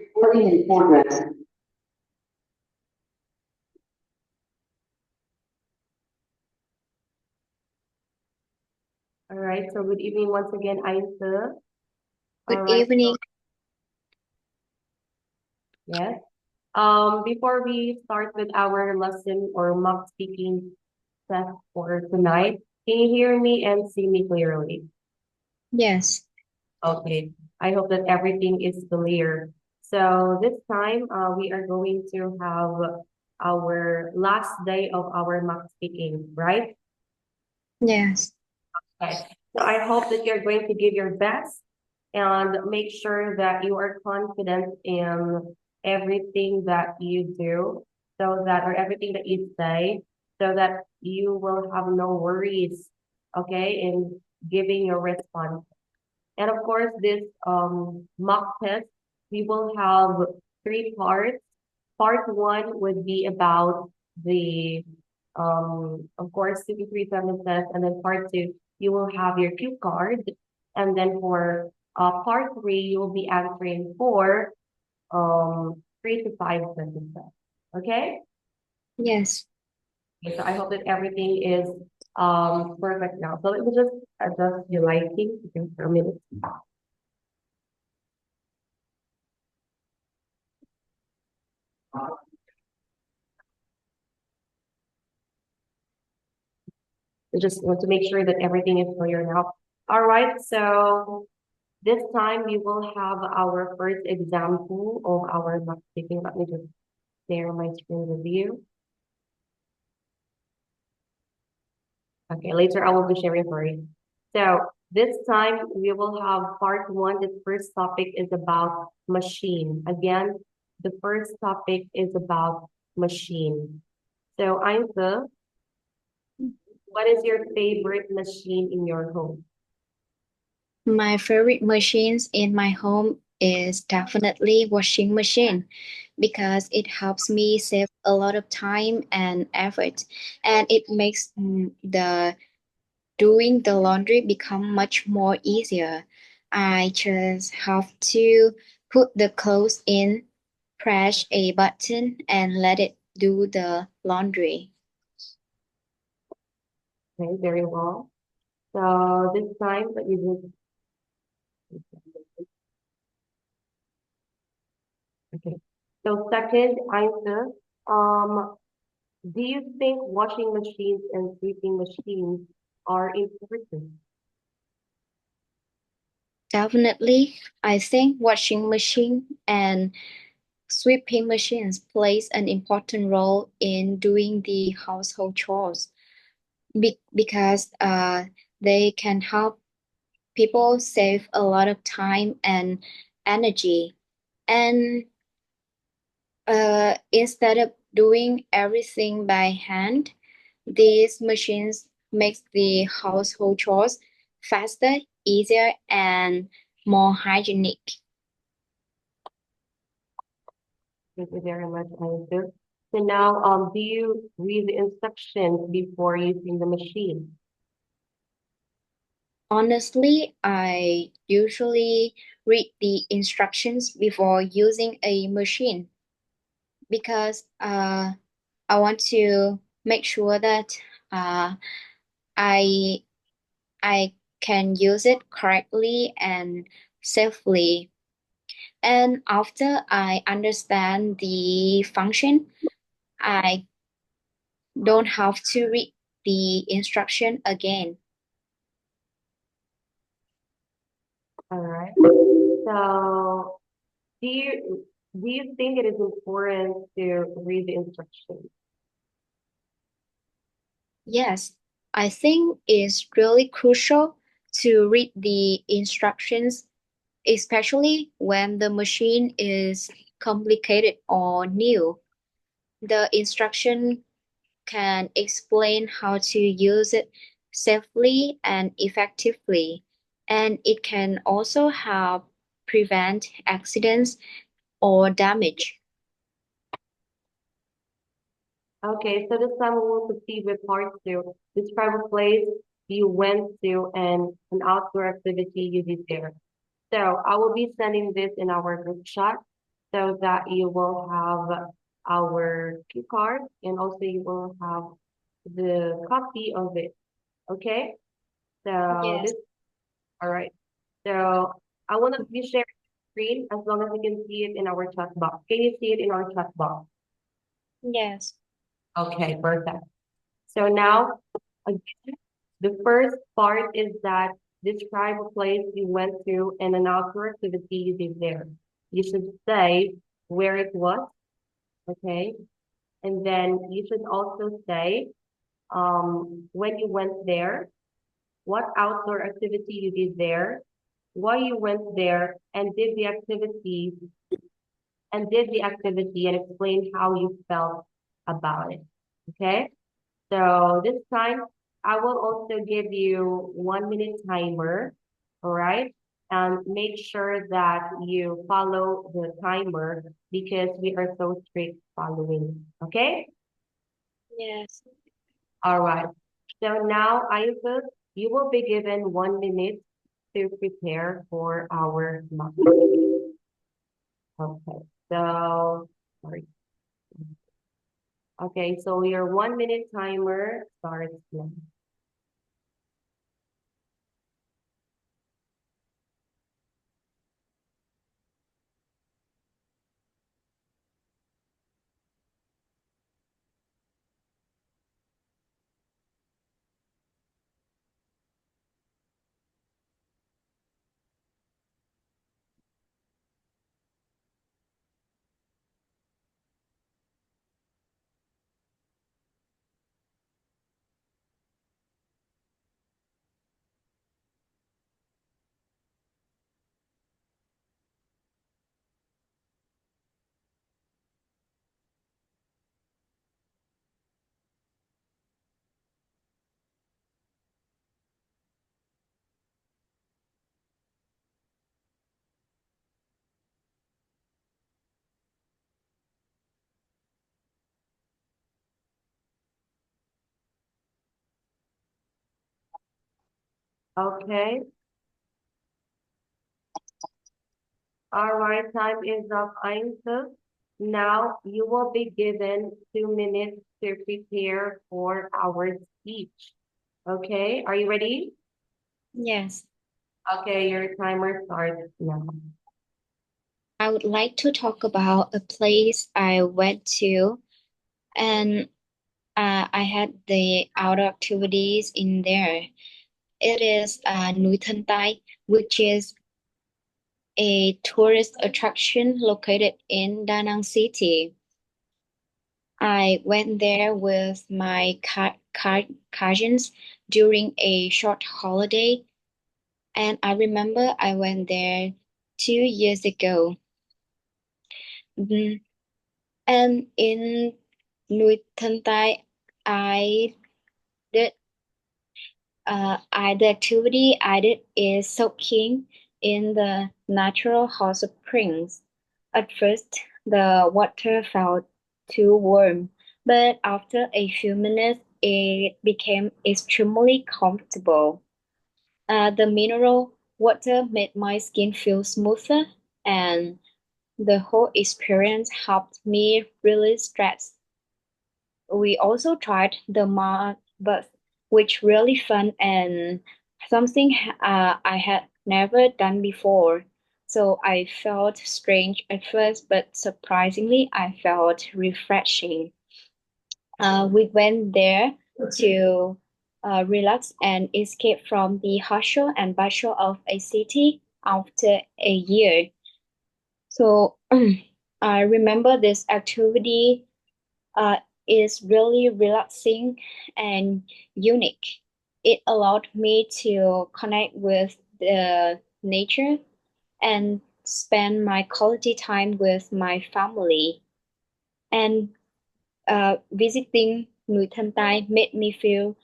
Recording in progress. All right, so good evening once again, Aisa. Good All right, evening. yes. Before we start with our lesson or mock speaking test for tonight, can you hear me and see me clearly? Yes, Okay, I hope that everything is clear. So this time, we are going to have our last day of our mock speaking, right? yes, Okay. So I hope that you're going to give your best and make sure that you are confident in everything that you do, so that, or everything that you say, so that you will have no worries, okay, in giving your response. And of course, this mock test, we will have three parts. Part one would be about the, of course, 53 sentences, and then part two, you will have your cue card. And then for part three, you will be answering for 3 to 5 sentences. Okay? yes. Okay, so I hope that everything is perfect now. So let me just adjust your lighting for a minute. I just want to make sure that everything is clear now. All right, so this time we will have our first example of our mock speaking. Let me just share my screen with you. Okay, later I will be sharing for you. So this time we will have part one. The first topic is about machine. Again, the first topic is about machine. So Ainsa, what is your favorite machine in your home? My favorite machines in my home is definitely washing machine because it helps me save a lot of time and effort, and it makes the doing the laundry become much more easier. I just have to put the clothes in, press a button, and let it do the laundry. Okay, very well. So this time, let me just okay. So second answer, do you think washing machines and sweeping machines are important? Definitely, I think washing machine and sweeping machines plays an important role in doing the household chores because they can help people save a lot of time and energy. And instead of doing everything by hand, these machines makes the household chores faster, easier, and more hygienic. Thank you very much, answer. So now, do you read the instructions before using the machine? Honestly, I usually read the instructions before using a machine because I want to make sure that uh, I I can use it correctly and safely. And after I understand the function, I don't have to read the instruction again. All right. So, do you think it is important to read the instructions? Yes, I think it's really crucial to read the instructions, especially when the machine is complicated or new. The instruction can explain how to use it safely and effectively, and it can also help prevent accidents or damage. Okay, so this time we will proceed with part two. Describe a place you went to and an outdoor activity you did there. So I will be sending this in our group chat. so that you will have our cue card and also you will have the copy of it. Okay? So Yes. this, all right. So I want to be sharing the screen as long as you can see it in our chat box. Can you see it in our chat box? Yes. Okay, perfect. So now, again, the first part is that describe a place you went to and an outdoor activity you did there. You should say where it was, okay? And then you should also say when you went there, what outdoor activity you did there, why you went there, and did the activity and explain how you felt about it. Okay? So this time I will also give you 1 minute timer. All right. And make sure that you follow the timer because we are so strict following. Okay? Yes. All right. So now, Isaac, you will be given 1 minute to prepare for our mock. Okay. So, sorry. Okay. So your 1 minute timer starts now. Okay. All right. Time is up, Isaac. Now you will be given 2 minutes to prepare for our speech. Okay. Are you ready? Yes. Okay. Your timer starts now. I would like to talk about a place I went to, and I had the outdoor activities in there. It is Núi Thân Tai, which is a tourist attraction located in Da Nang City. I went there with my cousins during a short holiday, and I remember I went there 2 years ago. Mm, And in Núi Thân Tai, I did the activity I did is soaking in the natural hot springs. At first, the water felt too warm, but after a few minutes, it became extremely comfortable. The mineral water made my skin feel smoother, and the whole experience helped me release stress. We also tried the mud bath, which really fun and something I had never done before. So I felt strange at first, but surprisingly, I felt refreshing. We went there to relax and escape from the hustle and bustle of a city after a year. So I remember this activity uh, is really relaxing and unique. It allowed me to connect with the nature and spend my quality time with my family. And visiting Núi Thân Tai made me feel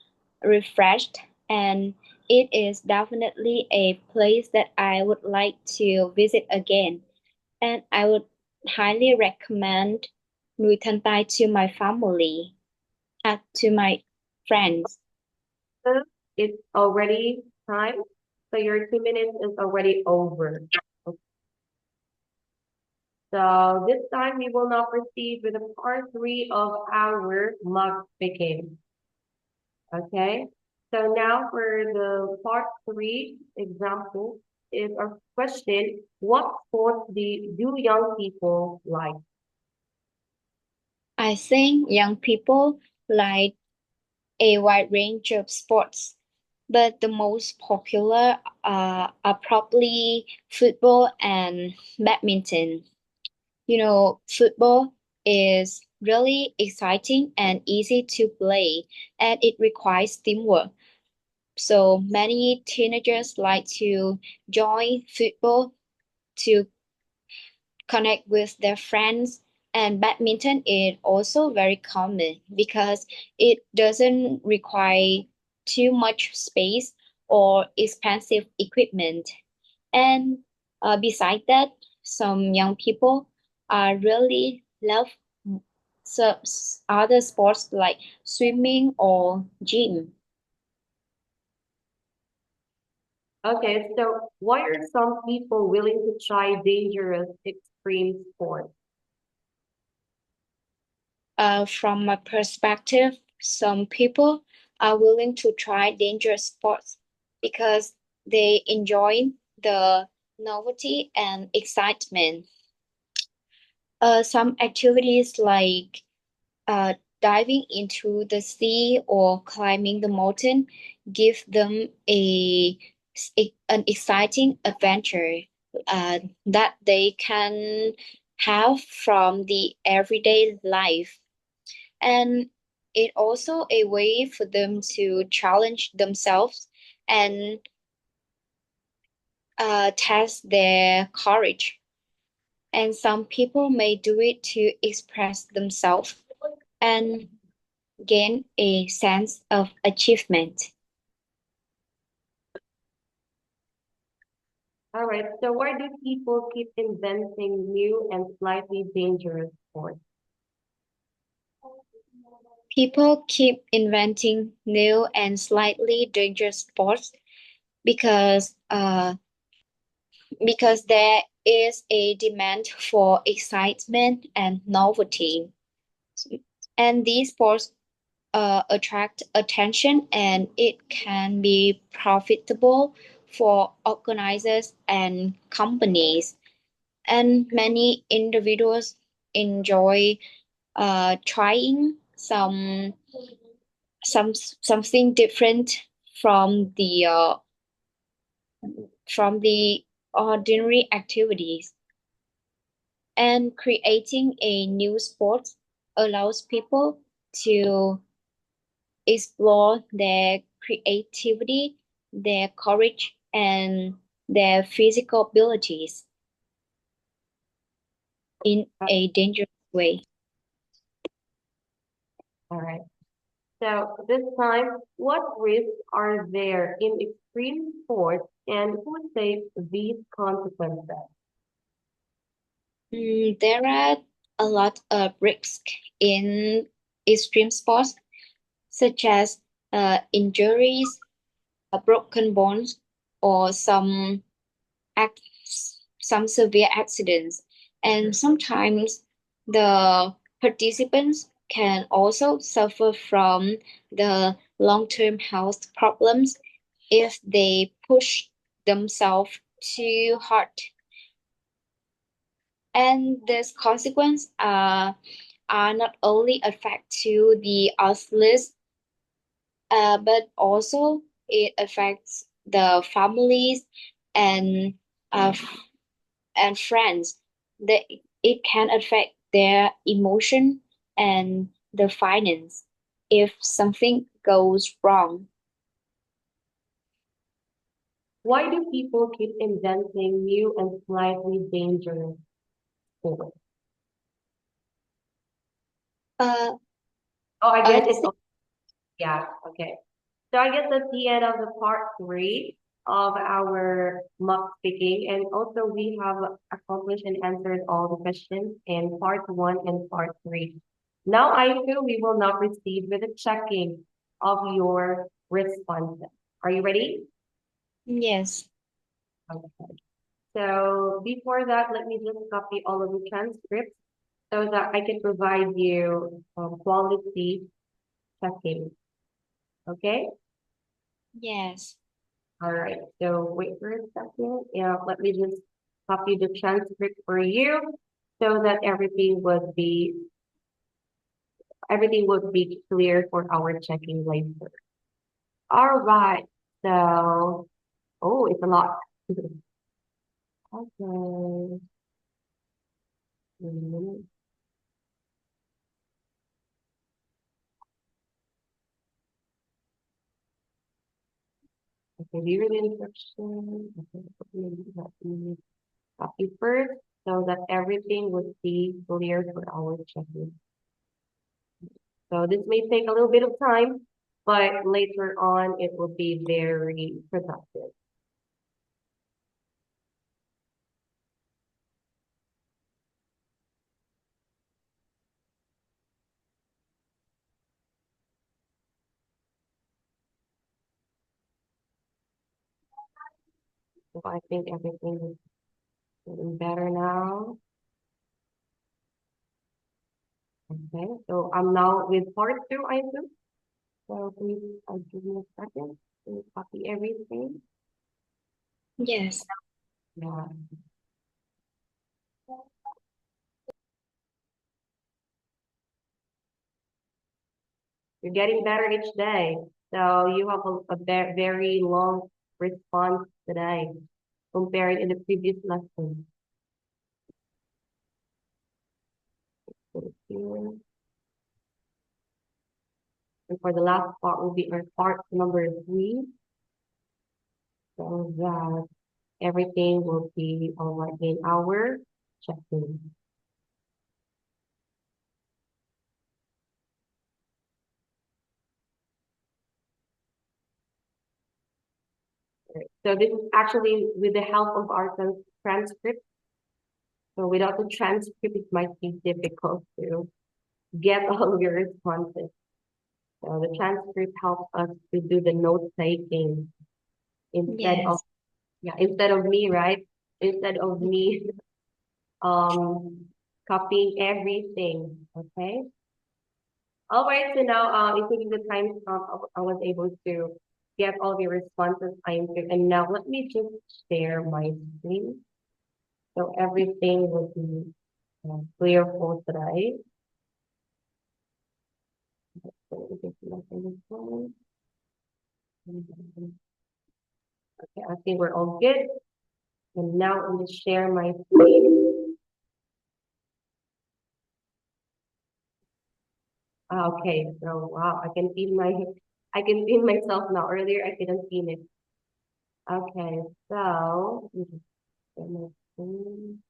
refreshed, and it is definitely a place that I would like to visit again. And I would highly recommend Núi Thân Tai to my family, to my friends. So it's already time. So your 2 minutes is already over. So So this time we will now proceed with the part three of our mock speaking. Okay. So now for the part three example is our question, what sports do young people like? I think young people like a wide range of sports, but the most popular are probably football and badminton. Football is really exciting and easy to play, and it requires teamwork. So many teenagers like to join football to connect with their friends. And badminton is also very common because it doesn't require too much space or expensive equipment. And beside that, some young people really love some other sports like swimming or gym. Okay, so why are some people willing to try dangerous extreme sports? From my perspective, some people are willing to try dangerous sports because they enjoy the novelty and excitement. Some activities like uh, diving into the sea or climbing the mountain give them an exciting adventure that they can have from the everyday life. And it also a way for them to challenge themselves and test their courage. And some people may do it to express themselves and gain a sense of achievement. All right, so why do people keep inventing new and slightly dangerous sports? People keep inventing new and slightly dangerous sports because because there is a demand for excitement and novelty. And these sports attract attention and it can be profitable for organizers and companies. And many individuals enjoy trying something different from the ordinary activities. And creating a new sport allows people to explore their creativity, their courage, and their physical abilities in Uh, a dangerous way. All right. So this time, what risks are there in extreme sports and who takes these consequences? There are a lot of risks in extreme sports, such as injuries, broken bones, or act- some severe accidents. And sometimes the participants can also suffer from the long-term health problems if they push themselves too hard. And this consequence are not only affect to the athletes, but also it affects the families and uh, and friends. That it can affect their emotion and the finance if something goes wrong. Why do people keep inventing new and slightly dangerous sports? Uh, Oh, I I guess think yeah, okay. So I guess that's the end of the part three of our mock speaking. And also we have accomplished and answered all the questions in part one and part three. Now I feel we will now proceed with the checking of your responses. Are you ready? yes. Okay. So before that, let me just copy all of the transcripts so that I can provide you quality checking. Okay? Yes. All right. So wait for a second. Yeah, let me just copy the transcript for you so that everything would be clear for our checking later. All right. So, oh, it's a lot. Okay. Mhm. Okay, view the instruction. Okay, let me copy first so that everything would be clear for our checking. So this may take a little bit of time, but later on it will be very productive. So I think everything is getting better now. Okay, so I'm now with part two, I assume. So please give me a second to copy everything. Yes. Yeah. You're getting better each day. So you have a very long response today compared in the previous lesson. Put it here. And for the last part will be our part number 3. So that everything will be all right in our checking. Right. So this is actually with the help of our transcript. So without the transcript, it might be difficult to get all of your responses. So the transcript helps us to do the note taking instead of Yes. instead of me, right? Instead of me um copying everything. Okay. All right. So now including the time I was able to get all the responses I'm good. And now let me just share my screen. So everything will be clear for today. So we just look at this one. Okay, I think we're all good. And now I'm going to share my screen. Okay, so wow, I can feel myself now. Earlier I couldn't feel it. Okay, so let me just share my screen.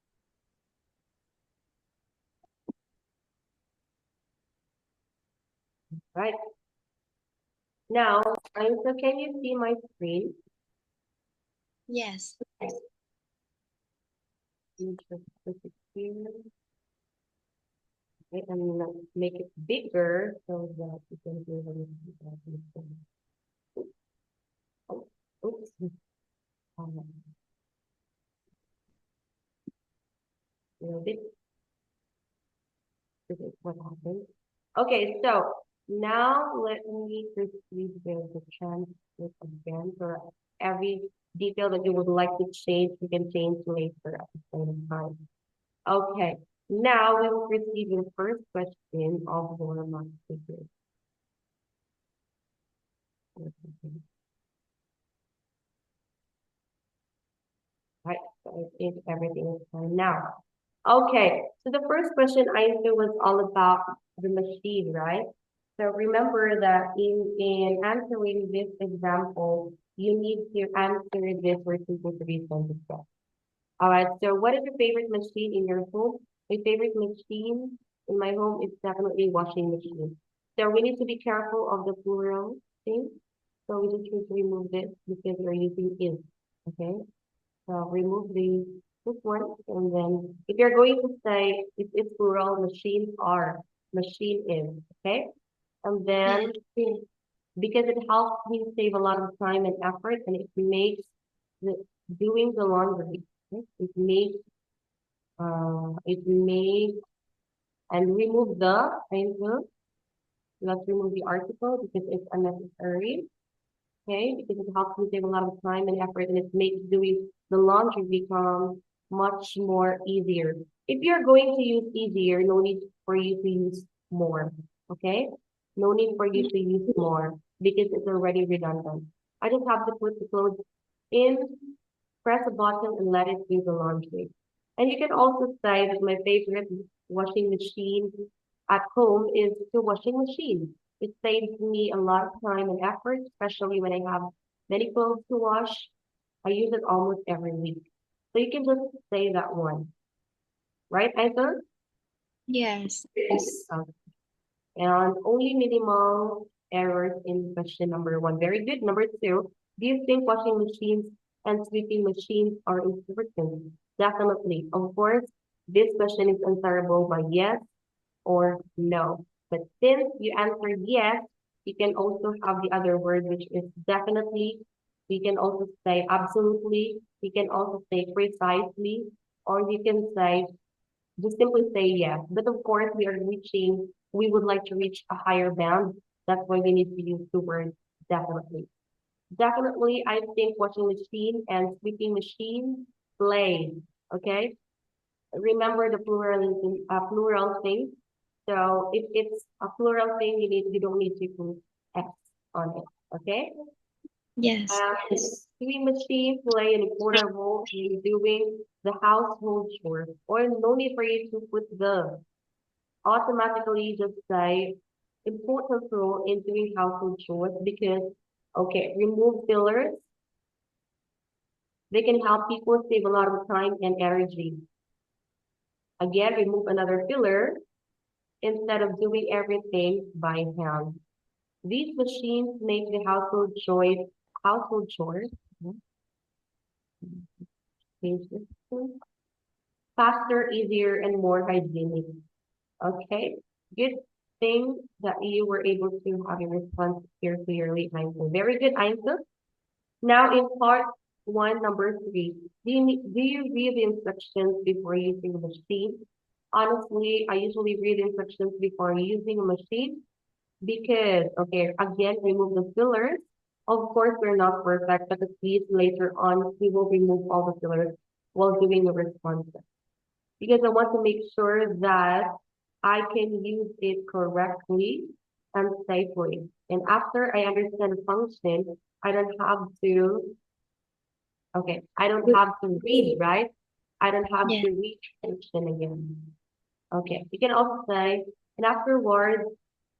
Right now, so can you see my screen? Yes. Let me just put it here. Okay, and make it bigger so that you can really see everything. Oh, oops. Um, this is what happened. Okay, so now let me proceed with the transcript again for every detail that you would like to change, you can change later at the same time. Okay, now we will proceed with the first question of your math figure. Right, so I think everything is fine now. Okay, so the first question I knew was all about the machine, right? So remember that in answering this example, you need to answer this with simple three sentences. All right, so what is your favorite machine in your home? My favorite machine in my home is definitely washing machine. So we need to be careful of the plural thing. So we just need to remove this because we're using is. Okay, so remove this one, and then if you're going to say it's plural, machines are, machine is, okay? And Yeah. then because it helps me save a lot of time and effort, and it makes the doing the laundry It makes, and remove the, let's remove the article because it's unnecessary. Okay, because it helps me save a lot of time and effort, and it makes doing the laundry become much more easier. If you're going to use easier, no need for you to use more. Okay, no need for you to use more because it's already redundant. I just have to put the clothes in, press a button, and let it do the laundry. And you can also say that my favorite washing machine at home is the washing machine. It saves me a lot of time and effort, especially when I have many clothes to wash. I use it almost every week. So you can just say that one, right, Ethan? Yes. Okay. And only minimal errors in question number one. Very good. Number two, do you think washing machines and sweeping machines are important? Definitely. Of course, this question is answerable by yes or no. But since you answered yes, you can also have the other word, which is definitely. You can also say absolutely. You can also say precisely, or you can say just simply say yes. But of course, we would like to reach a higher bound. That's why we need to use the word definitely. Definitely, I think washing machine and sweeping machine play. Okay. Remember the plural thing. So if it's a plural thing, you don't need to put X on it. Okay. Yes. Sewing machine play an important role in doing the household chores, or no need for you to put the automatically just say important role in doing household chores because okay, remove fillers. They can help people save a lot of time and energy. Again, remove another filler instead of doing everything by hand. These machines make the household chores, change this, faster, easier, and more hygienic. Okay, good thing that you were able to have your response here clearly, Einstein. Very good, Einstein. Now in part one, number three, do you read the instructions before using the machine? Honestly, I usually read instructions before using a machine because, okay, again, remove the fillers. Of course, we're not perfect, but at least later on, we will remove all the fillers while doing the responses because I want to make sure that I can use it correctly and safely. And after I understand the function, I don't have to, okay, I don't have to read, right? I don't have Yes. to read function again. Okay, you can also say, and afterwards,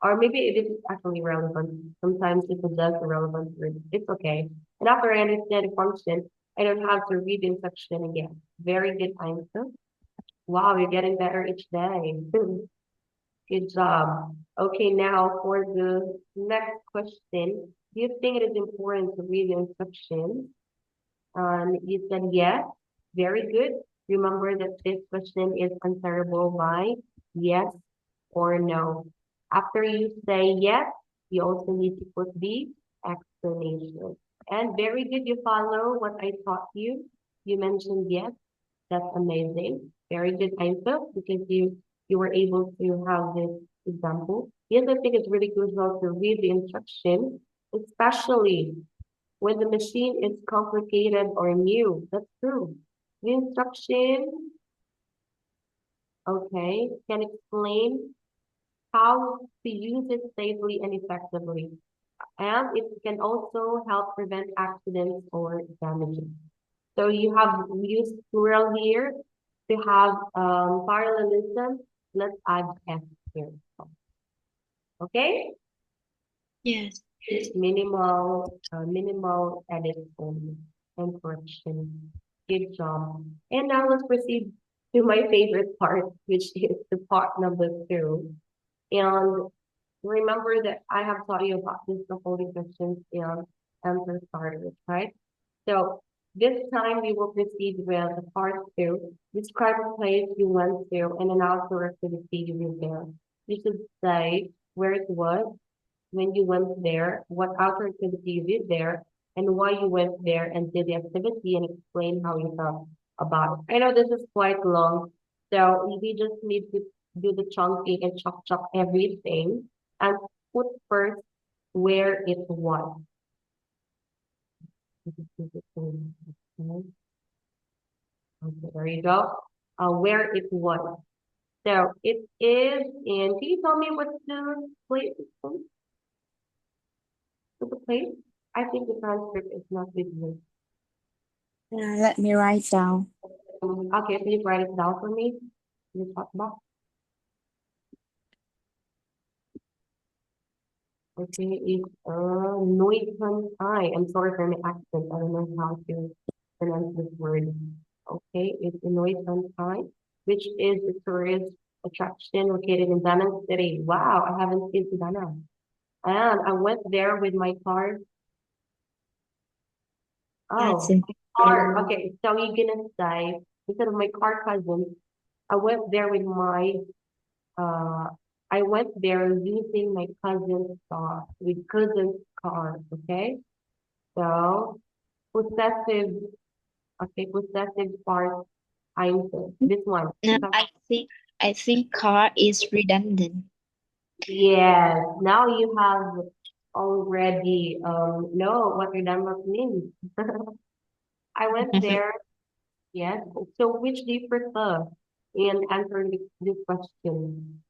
or maybe it is actually relevant. Sometimes it's just irrelevant word. It's okay. And after I understand the function, I don't have to read the instruction again. Very good answer. Wow, you're getting better each day. Good job. Okay, now for the next question, do you think it is important to read the instructions? You said yes. Very good. Remember that this question is answerable by yes or no. After you say yes, you also need to put the explanation. And very good, you follow what I taught you. You mentioned yes. That's amazing. Very good answer because you were able to have this example. Yes, I think it's really crucial to read the instruction, especially when the machine is complicated or new. That's true. The instruction, okay, can explain how to use it safely and effectively. And it can also help prevent accidents or damages. So you have used plural here to have parallelism. Let's add S here. Okay? Yes. Minimal edit only and correction. Good job. And now let's proceed to my favorite part, which is the part number two. And remember that I have taught you about this the following questions and answer starters, right? So this time we will proceed with the part two. Describe a place you went to and an outdoor activity you did there. You should say where it was, when you went there, what outdoor activity you did there, and why you went there and did the activity and explain how you felt. about it. I know this is quite long, so we just need to do the chunking and chop everything and put first where it was. Okay, there you go. Where it was. So it is in, can you tell me what's the place? What's the place? I think the transcript is not with you. Let me write down. Okay, please write it down for me. You talk about. Okay, it's Neuton I. I'm sorry for my accent. I don't know how to pronounce this word. Okay, it's Neuton I, which is a tourist attraction located in Danang City. Wow, I haven't been to Danang. And I went there with my car. That's Oh, it. car. Okay, so you're gonna say instead of my car cousin, I went there with my uh I went there using my cousin's car with cousin's car. Okay, so possessive. Okay, possessive part. Einzel. This one. No, Because I think car is redundant. yes, now you have already know what redundant means. I went there. Yes. So which do you prefer in answering this question?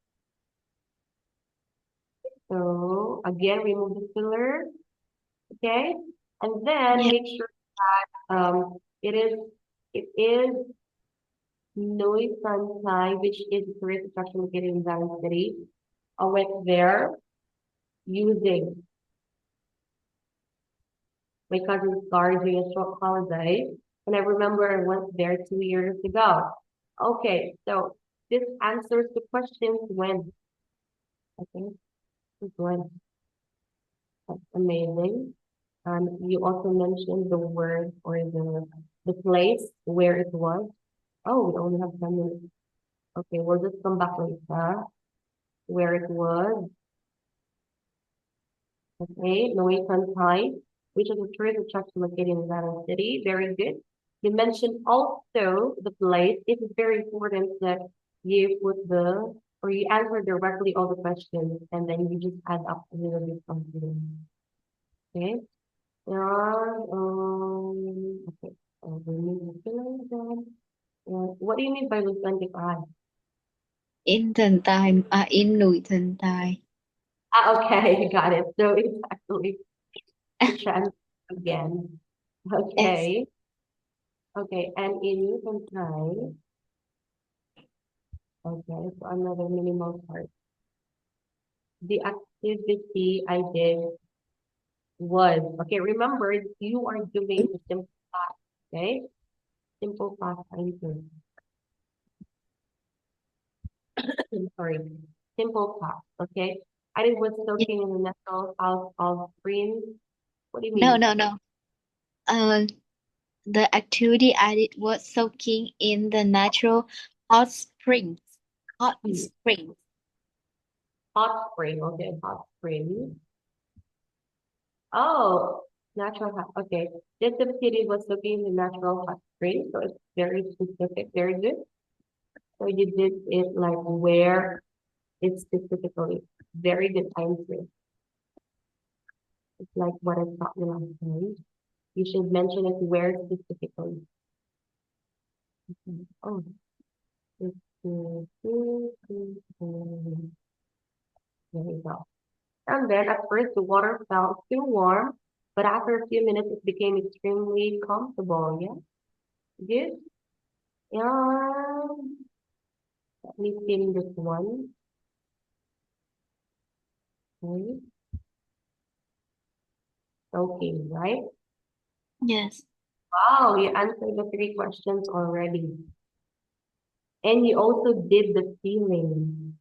So again, remove the filler, okay? And then Yeah. make sure it is Noi Sansai, which is a tourist attraction located in Davao City. I went there using my cousin's car during a short holiday. And I remember I went there 2 years ago. Okay, so this answers the questions when. Okay, when. That's amazing. You also mentioned the word or the place where it was. Oh, we only have 10 minutes. Okay, we'll just come back later. Where it was. Okay, Noe High, which is a tourist attraction located in Davao City. Very good. You mentioned also the place. It is very important that you put or you answer directly all the questions and then you just add up a little bit something. Okay. Okay. Remove the filler then. What do you mean by Lucentic eye? In thần tài, in núi thần tài. Okay, got it. So it's actually the trans again. Yes. Okay. Okay, and in Newton time, okay, so another minimal part. The activity I did was, okay, remember you are doing the simple past, okay? Simple past answer. Sorry, simple past, okay? I did was Yeah. soaking in the natural house of springs. What do you No, mean? no, no. Uh, the activity I did was soaking in the natural hot springs. Hot Hmm, springs. hot spring, okay, hot spring. Oh, natural hot, okay. This activity was soaking in the natural hot spring, so it's very specific, very good. So you did it like where it's specifically. Very good answer. It's like what I taught you last time. You should mention it where specifically. Mhm. Oh, it's, there you go. And then at first the water felt too warm, but after a few minutes it became extremely comfortable. Yeah, good. And let me fill this one. Okay. Okay, right? Yes. Wow, you answered the three questions already. And you also did the feeling,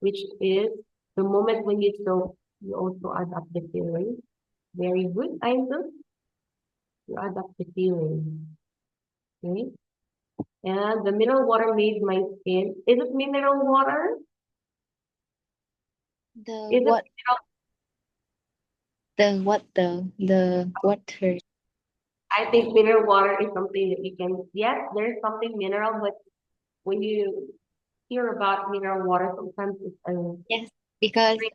which is the moment when you soak, you also add up the feeling. Very good, Ainsul. You add up the feeling. Okay. And the mineral water made my skin. Is it mineral water? The Is it what? The what? The water. I think mineral water is something that you can, yes, there's something mineral, but when you hear about mineral water, sometimes it's a Yes, because drink.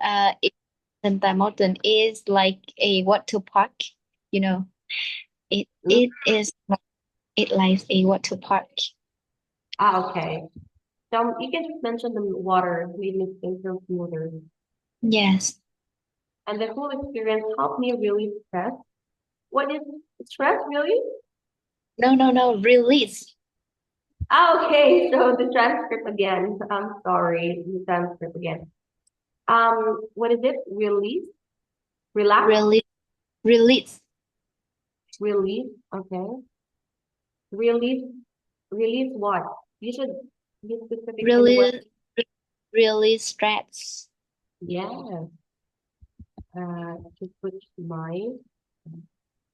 Santa Mountain is like a water park, you know. Mm. It likes a water park. Ah, okay. So you can just mention the water made me think of water. Yes. And the whole experience helped me really stress. What is stress really? No, release. Ah, okay. So the transcript again. I'm sorry. The transcript again. What is it? Release? Relax? Release. Release. Release? Okay. Release? Release what? You should be specific in what. Release. Release stress. Yes. To put my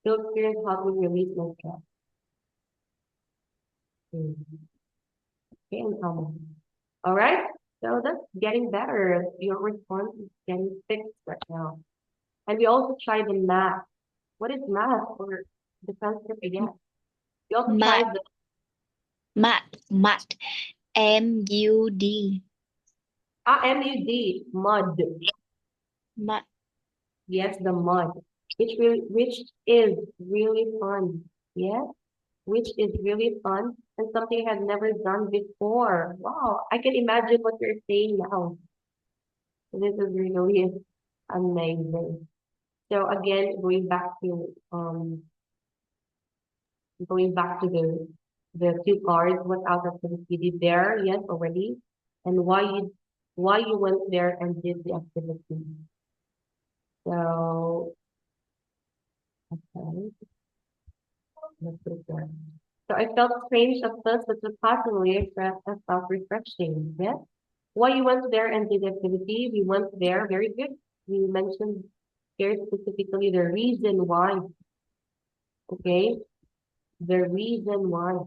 the experience helped me release my stress. Mhm. Okay, and all right. So that's getting better. Your response is getting fixed right now. And we also tried the math. What is math or the transcript again? We also Mat. tried the Mat. MUD. MUD, mud. Mat. Yes, the mud, which is really fun. Yes, which is really fun and something I had never done before. Wow, I can imagine what you're saying now. This is really amazing. So again, going back to the two cards, what else activity you did there? Yes, already. And why you went there and did the activity. So okay, let's put it there. So I felt strange at first, but surprisingly I felt refreshing. Yes. Why you went there and did the activity? We went there, very good. We mentioned very specifically the reason why. Okay, the reason why.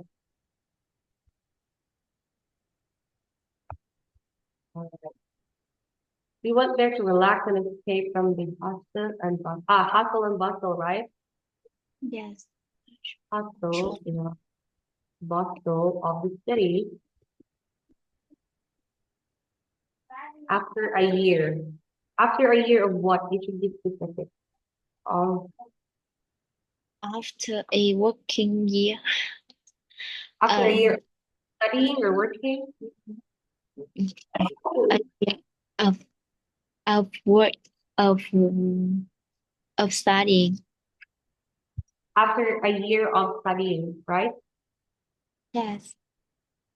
We went there to relax and escape from the hustle and bustle, right? Yes. Sure. Hustle, bustle of the city after a year. After a year of what? You should be specific. Um, After a working year. after a year Um. of studying or working. A year of work of studying. After a year of studying, right? Yes.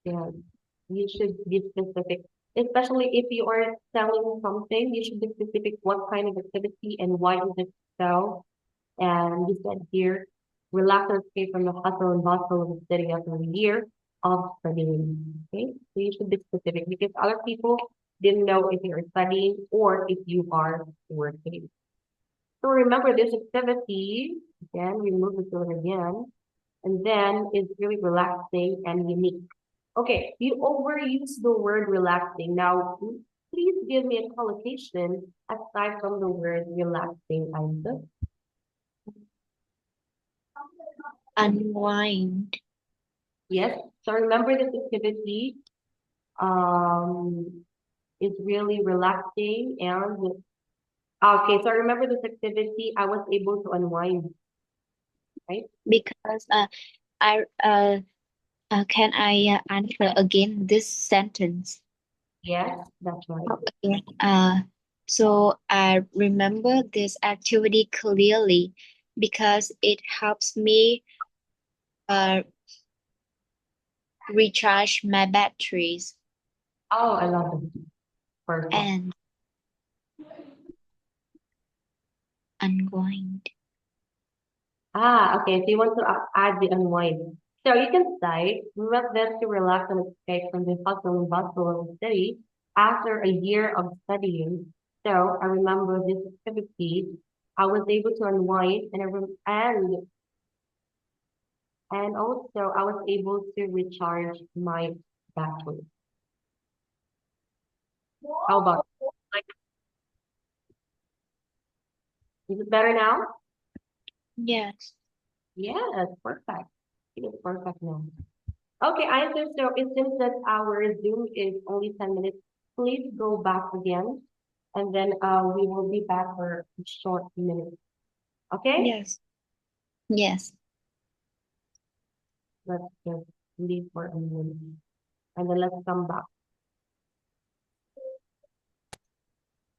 Yeah, you should be specific. Especially if you are selling something, you should be specific what kind of activity and why is it so. And you said here, relax and escape from the hustle and bustle of the city after a year of studying. Okay, so you should be specific because other people didn't know if you're studying or if you are working. So remember this activity, again, remove the it again, and then it's really relaxing and unique. Okay, you overuse the word relaxing. Now, please give me a collocation aside from the word relaxing, Aisa. Unwind. Yes. So remember this activity um, is really relaxing and okay. So remember this activity. I was able to unwind, right? Because I can I answer again this sentence? Yes, that's right. Okay. So I remember this activity clearly because it helps me uh recharge my batteries Oh, I love it. Perfect. and unwind. Okay. So you want to add the unwind. So you can say, we went there to relax and escape from the hustle and bustle of the city after a year of studying. So I remember this activity. I was able to unwind and also I was able to recharge my battery. How about like is it better now? Yes. Yes, perfect. It is perfect now. Okay, I think so. It seems that our Zoom is only 10 minutes. Please go back again, and then we will be back for a short minute. Okay? Yes. Yes. Let's just leave for a minute, and then let's come back.